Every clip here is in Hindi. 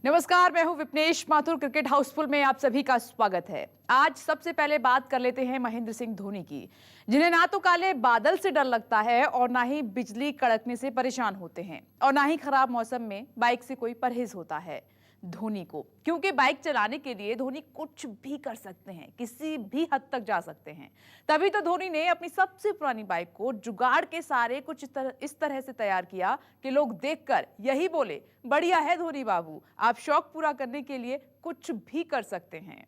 नमस्कार, मैं हूं विपनेश माथुर। क्रिकेट हाउसफुल में आप सभी का स्वागत है। आज सबसे पहले बात कर लेते हैं महेंद्र सिंह धोनी की, जिन्हें ना तो काले बादल से डर लगता है और ना ही बिजली कड़कने से परेशान होते हैं और ना ही खराब मौसम में बाइक से कोई परहेज होता है धोनी को, क्योंकि बाइक चलाने के लिए धोनी कुछ भी कर सकते हैं, किसी भी हद तक जा सकते हैं। तभी तो धोनी ने अपनी सबसे पुरानी बाइक को जुगाड़ के सारे कुछ इस तरह से तैयार किया कि लोग देखकर यही बोले, बढ़िया है धोनी बाबू, आप शौक पूरा करने के लिए कुछ भी कर सकते हैं।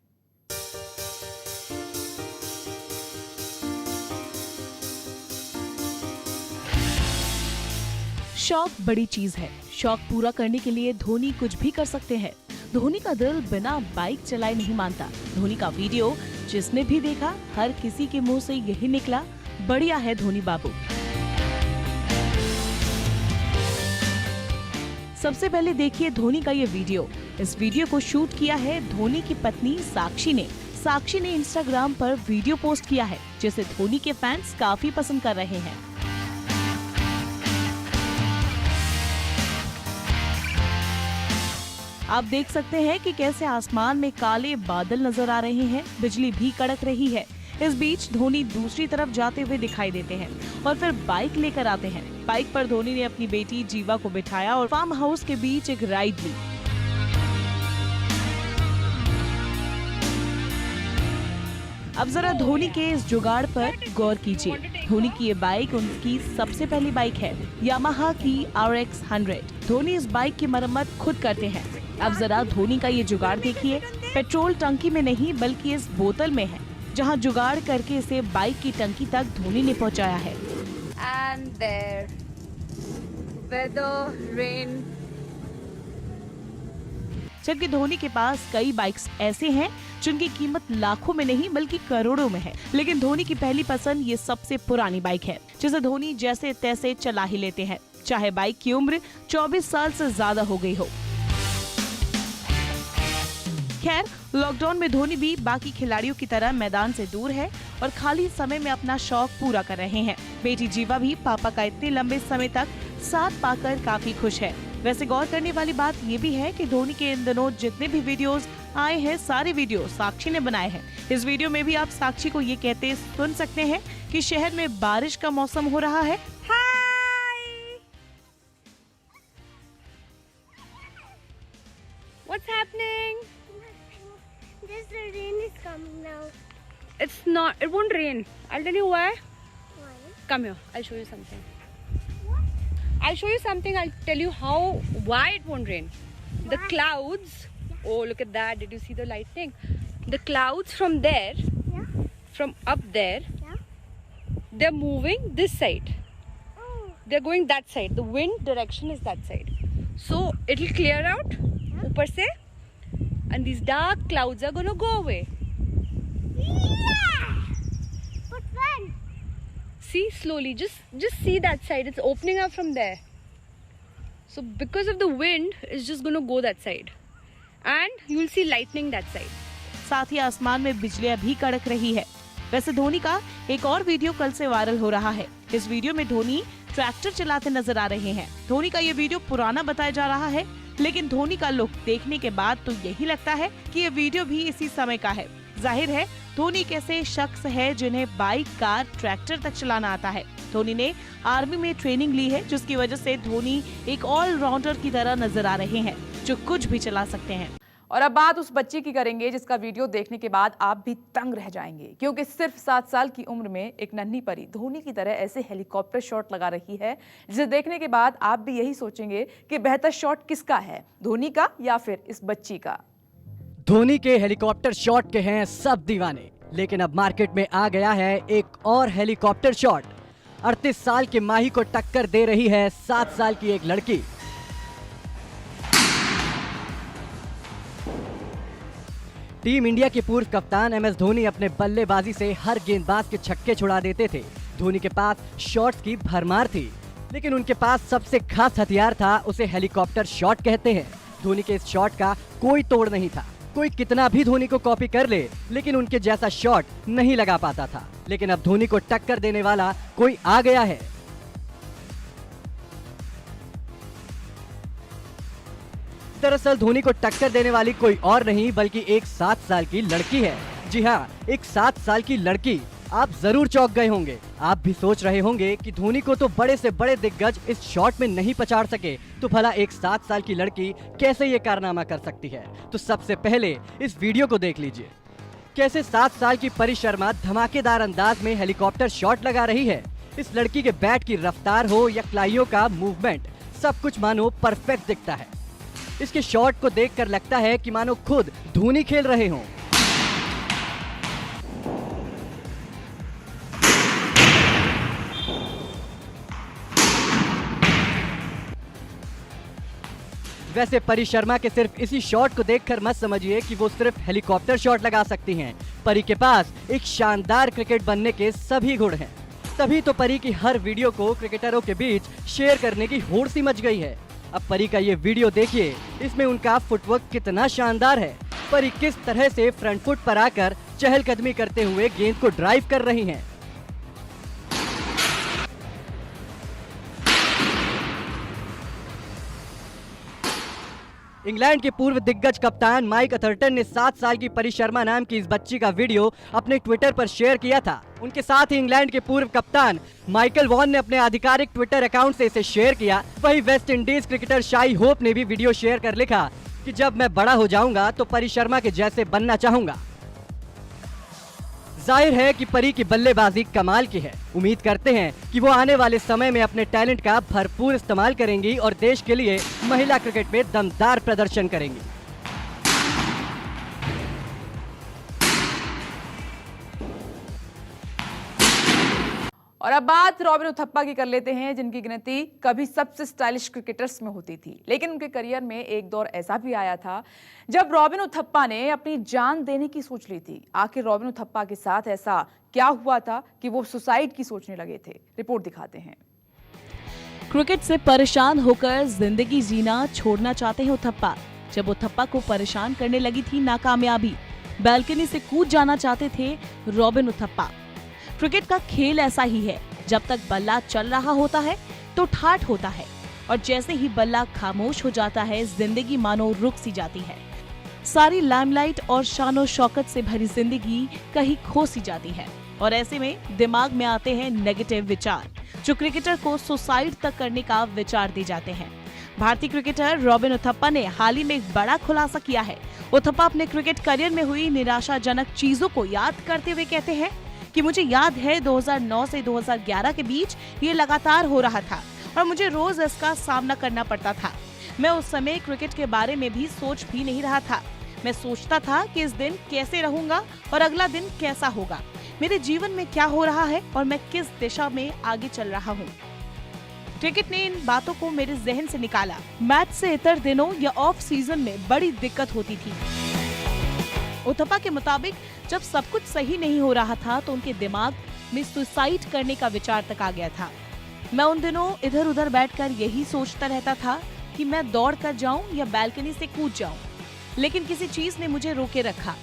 शौक बड़ी चीज है। शौक पूरा करने के लिए धोनी कुछ भी कर सकते हैं। धोनी का दिल बिना बाइक चलाए नहीं मानता। धोनी का वीडियो जिसने भी देखा, हर किसी के मुंह से यही निकला, बढ़िया है धोनी बाबू। सबसे पहले देखिए धोनी का ये वीडियो। इस वीडियो को शूट किया है धोनी की पत्नी साक्षी ने। साक्षी ने इंस्टाग्राम पर वीडियो पोस्ट किया है, जिसे धोनी के फैंस काफी पसंद कर रहे हैं। आप देख सकते हैं कि कैसे आसमान में काले बादल नजर आ रहे हैं, बिजली भी कड़क रही है। इस बीच धोनी दूसरी तरफ जाते हुए दिखाई देते हैं और फिर बाइक लेकर आते हैं। बाइक पर धोनी ने अपनी बेटी जीवा को बिठाया और फार्म हाउस के बीच एक राइड ली। अब जरा धोनी के इस जुगाड़ पर गौर कीजिए। धोनी की ये बाइक उनकी सबसे पहली बाइक है, यामाहा की RX 100। धोनी इस बाइक की मरम्मत खुद करते हैं। अब जरा धोनी का ये जुगाड़ देखिए। पेट्रोल टंकी में नहीं बल्कि इस बोतल में है, जहां जुगाड़ करके इसे बाइक की टंकी तक धोनी ने पहुंचाया है। And there, weather, rain. जबकि धोनी के पास कई बाइक्स ऐसे हैं जिनकी कीमत लाखों में नहीं बल्कि करोड़ों में है, लेकिन धोनी की पहली पसंद ये सबसे पुरानी बाइक है, जिसे धोनी जैसे तैसे चला ही लेते हैं, चाहे बाइक की उम्र 24 साल से ज्यादा हो गई हो। खैर, लॉकडाउन में धोनी भी बाकी खिलाड़ियों की तरह मैदान से दूर है और खाली समय में अपना शौक पूरा कर रहे हैं। बेटी जीवा भी पापा का इतने लंबे समय तक साथ पाकर काफी खुश है। वैसे गौर करने वाली बात ये भी है कि धोनी के इन दिनों जितने भी वीडियोस आए हैं, सारे वीडियो साक्षी ने बनाए हैं। इस वीडियो में भी आप साक्षी को ये कहते सुन सकते हैं कि शहर में बारिश का मौसम हो रहा है। What's happening? Just the rain is coming now. It's not. It won't rain. I'll tell you why. Why? Come here. I'll show you something. I'll show you something. I'll tell you why it won't rain. The clouds. Oh, look at that. Did you see the lightning? The clouds from there, Yeah. from up there, Yeah. they're moving this side. Oh. They're going that side. The wind direction is that side. So it'll clear out. ऊपर से, and these dark clouds are gonna go away. Yeah. But when? See, slowly, just see that side. It's opening up from there. So because of the wind, it's just gonna go that side, and you'll see lightning that side. साथ ही आसमान में बिजलियां भी कड़क रही है। वैसे धोनी का एक और वीडियो कल से वायरल हो रहा है। इस वीडियो में धोनी ट्रैक्टर चलाते नजर आ रहे हैं। धोनी का ये वीडियो पुराना बताया जा रहा है, लेकिन धोनी का लुक देखने के बाद तो यही लगता है कि ये वीडियो भी इसी समय का है। जाहिर है धोनी एक ऐसे शख्स है जिन्हें बाइक, कार, ट्रैक्टर तक चलाना आता है। धोनी ने आर्मी में ट्रेनिंग ली है, जिसकी वजह से धोनी एक ऑलराउंडर की तरह नजर आ रहे हैं, जो कुछ भी चला सकते हैं। और अब बात उस बच्चे की करेंगे जिसका वीडियो देखने के बाद आप भी तंग रह जाएंगे, क्योंकि सिर्फ 7 साल की उम्र में एक नन्ही परी धोनी की तरह ऐसे हेलीकॉप्टर शॉट लगा रही है, जिसे देखने के बाद आप भी यही सोचेंगे कि बेहतर शॉट किसका है, धोनी का या फिर इस बच्ची का। धोनी के हेलीकॉप्टर शॉट के हैं सब दीवाने, लेकिन अब मार्केट में आ गया है एक और हेलीकॉप्टर शॉट। 38 साल के माही को टक्कर दे रही है 7 साल की एक लड़की। टीम इंडिया के पूर्व कप्तान MS धोनी अपने बल्लेबाजी से हर गेंदबाज के छक्के छुड़ा देते थे। धोनी के पास शॉट्स की भरमार थी, लेकिन उनके पास सबसे खास हथियार था, उसे हेलीकॉप्टर शॉट कहते हैं। धोनी के इस शॉट का कोई तोड़ नहीं था। कोई कितना भी धोनी को कॉपी कर ले, लेकिन उनके जैसा शॉट नहीं लगा पाता था। लेकिन अब धोनी को टक्कर देने वाला कोई आ गया है। दरअसल धोनी को टक्कर देने वाली कोई और नहीं बल्कि एक 7 साल की लड़की है। जी हाँ, एक 7 साल की लड़की। आप जरूर चौंक गए होंगे। आप भी सोच रहे होंगे कि धोनी को तो बड़े से बड़े दिग्गज इस शॉट में नहीं पछाड़ सके, तो भला एक 7 साल की लड़की कैसे ये कारनामा कर सकती है। तो सबसे पहले इस वीडियो को देख लीजिए। कैसे 7 साल की परी शर्मा धमाकेदार अंदाज में हेलीकॉप्टर शॉट लगा रही है। इस लड़की के बैट की रफ्तार हो या कलाइयों का मूवमेंट, सब कुछ मानो परफेक्ट दिखता है। इसके शॉट को देखकर लगता है कि मानो खुद धोनी खेल रहे हों। वैसे परी शर्मा के सिर्फ इसी शॉट को देखकर मत समझिए कि वो सिर्फ हेलीकॉप्टर शॉट लगा सकती हैं। परी के पास एक शानदार क्रिकेट बनने के सभी गुण हैं। तभी तो परी की हर वीडियो को क्रिकेटरों के बीच शेयर करने की होड़ सी मच गई है। अब परी का ये वीडियो देखिए, इसमें उनका फुटवर्क कितना शानदार है। परी किस तरह से फ्रंट फुट पर आकर चहलकदमी करते हुए गेंद को ड्राइव कर रही हैं। इंग्लैंड के पूर्व दिग्गज कप्तान माइक अथर्टन ने 7 साल की परी शर्मा नाम की इस बच्ची का वीडियो अपने ट्विटर पर शेयर किया था। उनके साथ ही इंग्लैंड के पूर्व कप्तान माइकल वॉन ने अपने आधिकारिक ट्विटर अकाउंट से इसे शेयर किया। वही West Indies cricketer Shai Hope ने भी वीडियो शेयर कर लिखा कि जब मैं बड़ा हो जाऊंगा तो परी शर्मा के जैसे बनना चाहूंगा। जाहिर है कि परी की बल्लेबाजी कमाल की है। उम्मीद करते हैं कि वो आने वाले समय में अपने टैलेंट का भरपूर इस्तेमाल करेंगी और देश के लिए महिला क्रिकेट में दमदार प्रदर्शन करेंगी। और अब बात रॉबिन उथप्पा की कर लेते हैं, जिनकी गिनती कभी सबसे स्टाइलिश क्रिकेटर्स में होती थी। लेकिन उनके करियर में एक दौर ऐसा भी आया था जब रॉबिन उथप्पा ने अपनी जान देने की सोच ली थी। आखिर रॉबिन उथप्पा के साथ ऐसा क्या हुआ था कि वो सुसाइड की सोचने लगे थे? रिपोर्ट दिखाते हैं। क्रिकेट से परेशान होकर जिंदगी जीना छोड़ना चाहते हैं उथप्पा। जब उथप्पा को परेशान करने लगी थी नाकामयाबी, बैल्कनी से कूद जाना चाहते थे रॉबिन उथप्पा। क्रिकेट का खेल ऐसा ही है, जब तक बल्ला चल रहा होता है तो ठाठ होता है, और जैसे ही बल्ला खामोश हो जाता है जिंदगी मानो रुक सी जाती है। सारी लाइमलाइट और शानो शौकत से भरी जिंदगी कहीं खो सी जाती है, और ऐसे में दिमाग में आते हैं नेगेटिव विचार, जो क्रिकेटर को सुसाइड तक करने का विचार दे जाते हैं। भारतीय क्रिकेटर रॉबिन उथप्पा ने हाल ही में एक बड़ा खुलासा किया है। उथप्पा अपने क्रिकेट करियर में हुई निराशाजनक चीजों को याद करते हुए कहते हैं कि मुझे याद है 2009 से 2011 के बीच ये लगातार हो रहा था और मुझे रोज इसका सामना करना पड़ता था। मैं उस समय क्रिकेट के बारे में भी सोच भी नहीं रहा था। मैं सोचता था कि इस दिन कैसे रहूंगा और अगला दिन कैसा होगा, मेरे जीवन में क्या हो रहा है और मैं किस दिशा में आगे चल रहा हूँ। क्रिकेट ने इन बातों को मेरे जहन से निकाला। मैच से इतर दिनों या ऑफ सीजन में बड़ी दिक्कत होती थी। उथप्पा के मुताबिक जब सब कुछ सही नहीं हो रहा था तो उनके दिमाग में सुसाइड करने का विचार तक आ गया था। मैं उन दिनों इधर उधर बैठकर यही सोचता रहता था कि मैं दौड़ कर जाऊं या बैल्कनी से कूद जाऊं, लेकिन किसी चीज ने मुझे रोके रखा।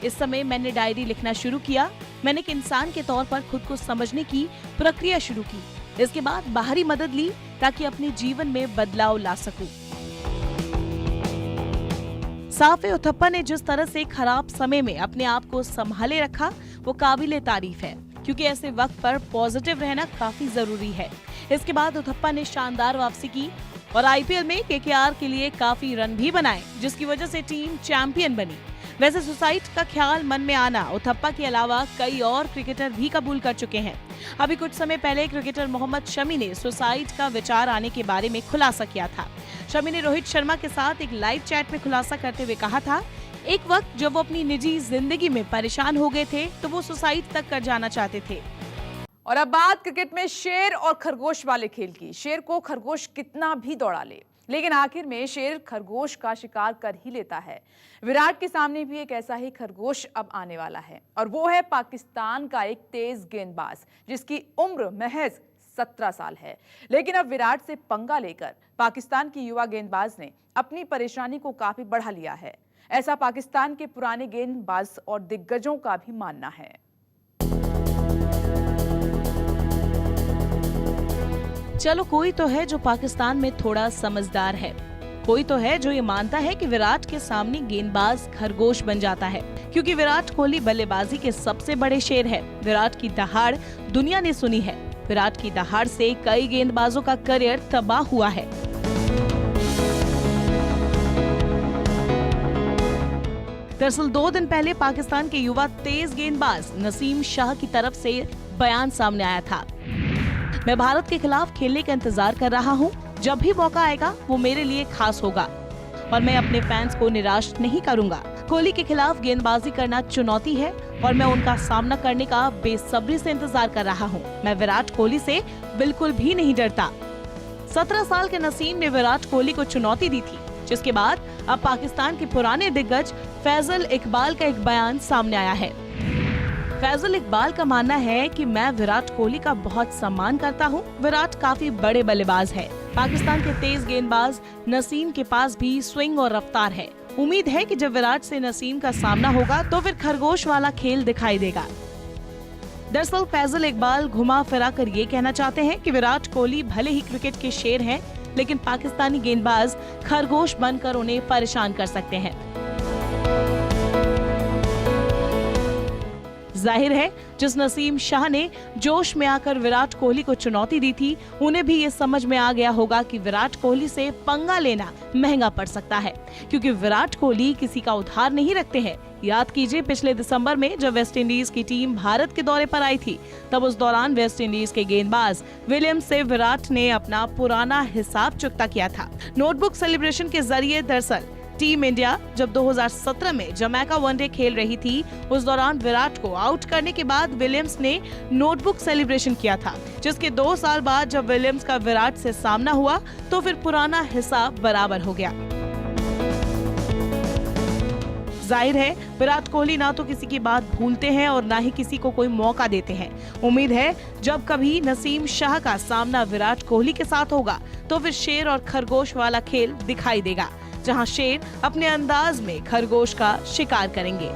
इस समय मैंने डायरी लिखना शुरू किया। मैंने एक इंसान के तौर पर खुद को समझने की प्रक्रिया शुरू की। इसके बाद बाहरी मदद ली ताकि अपने जीवन में बदलाव ला सकूं। साफ है, उथप्पा ने जिस तरह से खराब समय में अपने आप को संभाले रखा वो काबिले तारीफ है, क्योंकि ऐसे वक्त पर पॉजिटिव रहना काफी जरूरी है। इसके बाद उथप्पा ने शानदार वापसी की और आईपीएल में केकेआर के लिए काफी रन भी बनाए, जिसकी वजह से टीम चैंपियन बनी। वैसे सुसाइड का ख्याल मन में आना उथप्पा के अलावा कई और क्रिकेटर भी कबूल कर चुके हैं। अभी कुछ समय पहले क्रिकेटर मोहम्मद शमी ने सुसाइड का विचार आने के बारे में खुलासा किया था। शमी ने रोहित शर्मा के साथ एक लाइव चैट में खुलासा करते हुए कहा था, एक वक्त जब वो अपनी निजी जिंदगी में परेशान हो गए थे तो वो सुसाइड तक कर जाना चाहते थे। और अब बात क्रिकेट में शेर और खरगोश वाले खेल की। शेर को खरगोश कितना भी दौड़ा ले, लेकिन आखिर में शेर खरगोश का शिकार कर ही लेता है। विराट के सामने भी एक ऐसा ही खरगोश अब आने वाला है, और वो है पाकिस्तान का एक तेज गेंदबाज जिसकी उम्र महज 17 साल है। लेकिन अब विराट से पंगा लेकर पाकिस्तान की युवा गेंदबाज ने अपनी परेशानी को काफी बढ़ा लिया है। ऐसा पाकिस्तान के पुराने गेंदबाज और दिग्गजों का भी मानना है। चलो कोई तो है जो पाकिस्तान में थोड़ा समझदार है। कोई तो है जो ये मानता है कि विराट के सामने गेंदबाज खरगोश बन जाता है, क्योंकि विराट कोहली बल्लेबाजी के सबसे बड़े शेर है। विराट की दहाड़ दुनिया ने सुनी है। विराट की दहाड़ से कई गेंदबाजों का करियर तबाह हुआ है। दरअसल 2 दिन पहले पाकिस्तान के युवा तेज गेंदबाज नसीम शाह की तरफ से बयान सामने आया था। मैं भारत के खिलाफ खेलने का इंतजार कर रहा हूं। जब भी मौका आएगा वो मेरे लिए खास होगा और मैं अपने फैंस को निराश नहीं करूंगा। कोहली के खिलाफ गेंदबाजी करना चुनौती है और मैं उनका सामना करने का बेसब्री से इंतजार कर रहा हूं। मैं विराट कोहली से बिल्कुल भी नहीं डरता। 17 साल के नसीम ने विराट कोहली को चुनौती दी थी, जिसके बाद अब पाकिस्तान के पुराने दिग्गज फैजल इकबाल का एक बयान सामने आया है। फैजल इकबाल का मानना है कि मैं विराट कोहली का बहुत सम्मान करता हूं। विराट काफी बड़े बल्लेबाज है। पाकिस्तान के तेज गेंदबाज नसीम के पास भी स्विंग और रफ्तार है। उम्मीद है कि जब विराट से नसीम का सामना होगा तो फिर खरगोश वाला खेल दिखाई देगा। दरअसल फैजल इकबाल घुमा फिरा कर ये कहना चाहते हैं कि विराट कोहली भले ही क्रिकेट के शेर हैं, लेकिन पाकिस्तानी गेंदबाज खरगोश बनकर उन्हें परेशान कर सकते हैं। जाहिर है जिस नसीम शाह ने जोश में आकर विराट कोहली को चुनौती दी थी, उन्हें भी ये समझ में आ गया होगा कि विराट कोहली से पंगा लेना महंगा पड़ सकता है, क्योंकि विराट कोहली किसी का उधार नहीं रखते हैं। याद कीजिए पिछले दिसंबर में जब वेस्ट इंडीज की टीम भारत के दौरे पर आई थी, तब उस दौरान वेस्ट इंडीज के गेंदबाज विलियम्स से विराट ने अपना पुराना हिसाब चुकता किया था। नोटबुक सेलिब्रेशन के जरिए दरअसल टीम इंडिया जब 2017 में जमैका वनडे खेल रही थी, उस दौरान विराट को आउट करने के बाद विलियम्स ने नोटबुक सेलिब्रेशन किया था, जिसके 2 साल बाद जब विलियम्स का विराट से सामना हुआ तो फिर पुराना हिसाब बराबर हो गया। जाहिर है विराट कोहली ना तो किसी की बात भूलते हैं और ना ही किसी को कोई मौका देते हैं। उम्मीद है जब कभी नसीम शाह का सामना विराट कोहली के साथ होगा तो फिर शेर और खरगोश वाला खेल दिखाई देगा, जहां शेर अपने अंदाज में खरगोश का शिकार करेंगे।